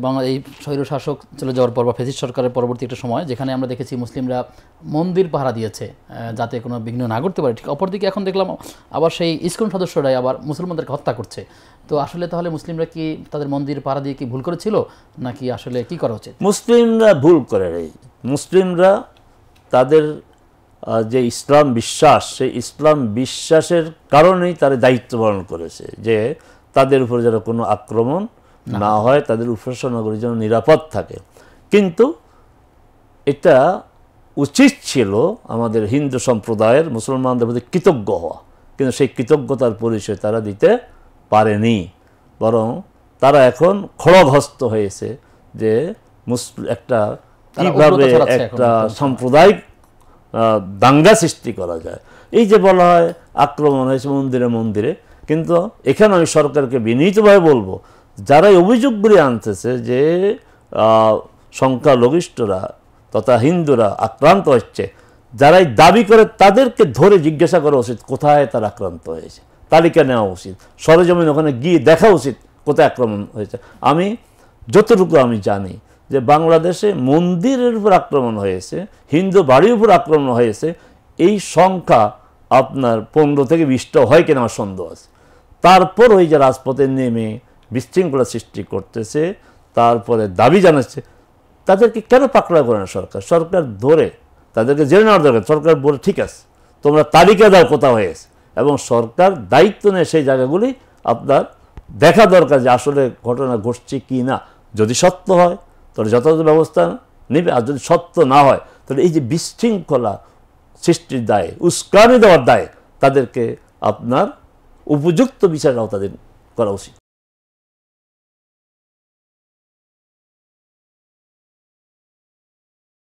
বাংলা এই স্বৈরশাসক চলে যাওয়ার পর বা ফ্যাসিস্ট সরকারের পরবর্তী একটা সময় যেখানে আমরা দেখেছি মুসলিমরা মন্দির পাহারা দিয়েছে যাতে কোনো বিঘ্ন না ঘটতে পারে, ঠিক অপরদিকে এখন দেখলাম আবার সেই ইসকন সদস্যরাই আবার মুসলমানদেরকে হত্যা করছে। তো আসলে তাহলে মুসলিমরা কি তাদের মন্দির পাহারা দিয়ে কি ভুল করেছিল, নাকি আসলে কি করা উচিত? মুসলিমরা ভুল করে নাই। মুসলিমরা তাদের যে ইসলাম বিশ্বাস, সেই ইসলাম বিশ্বাসের কারণেই তারা দায়িত্ব পালন করেছে যে তাদের উপর যেন কোনো আক্রমণ না হয়, তাদের উপাসনাগুলি যেন নিরাপদ থাকে। কিন্তু এটা উচিত ছিল আমাদের হিন্দু সম্প্রদায়ের মুসলমানদের প্রতি কৃতজ্ঞ হওয়া, কিন্তু সেই কৃতজ্ঞতার পরিচয় তারা দিতে পারেনি। বরং তারা এখন খড়গহস্ত হয়েছে যে একটা কীভাবে একটা সাম্প্রদায়িক দাঙ্গা সৃষ্টি করা যায়। এই যে বলা হয় আক্রমণ হয়েছে মন্দিরে মন্দিরে, কিন্তু এখানে আমি সরকারকে বিনীতভাবে বলবো, যারা অভিযোগগুলি আনতেছে যে সংখ্যালঘিষ্ঠরা তথা হিন্দুরা আক্রান্ত হচ্ছে, যারাই দাবি করে তাদেরকে ধরে জিজ্ঞাসা করা উচিত কোথায় তারা আক্রান্ত হয়েছে, তালিকা নেওয়া উচিত, সরেজমিন ওখানে গিয়ে দেখা উচিত কোথায় আক্রমণ হয়েছে। আমি যতটুকু আমি জানি যে বাংলাদেশে মন্দিরের উপর আক্রমণ হয়েছে, হিন্দু বাড়ির উপর আক্রমণ হয়েছে, এই সংখ্যা আপনার 15 থেকে 20টা হয় কিনা আমার সন্দেহ আছে। তারপর ওই যে রাজপথে নেমে বিশৃঙ্খলা সৃষ্টি করতেছে, তারপরে দাবি জানাচ্ছে, তাদেরকে কেন পাকড়া করে না সরকার? সরকার ধরে তাদেরকে জেনে নেওয়ার দরকার। সরকার বলে ঠিক আছে তোমরা তালিকা দাও কোথাও হয়েছে, এবং সরকার দায়িত্ব নেয় সেই জায়গাগুলি আপনার দেখা দরকার যে আসলে ঘটনা ঘটছে কি না। যদি সত্য হয় তাহলে যথাযথ ব্যবস্থা নেবে, আর যদি সত্য না হয় তাহলে এই যে বিশৃঙ্খলা সৃষ্টির দায়ে, উস্কানি দেওয়ার দায়ে তাদেরকে আপনার উপযুক্ত বিচার আওতাধীন করা উচিত।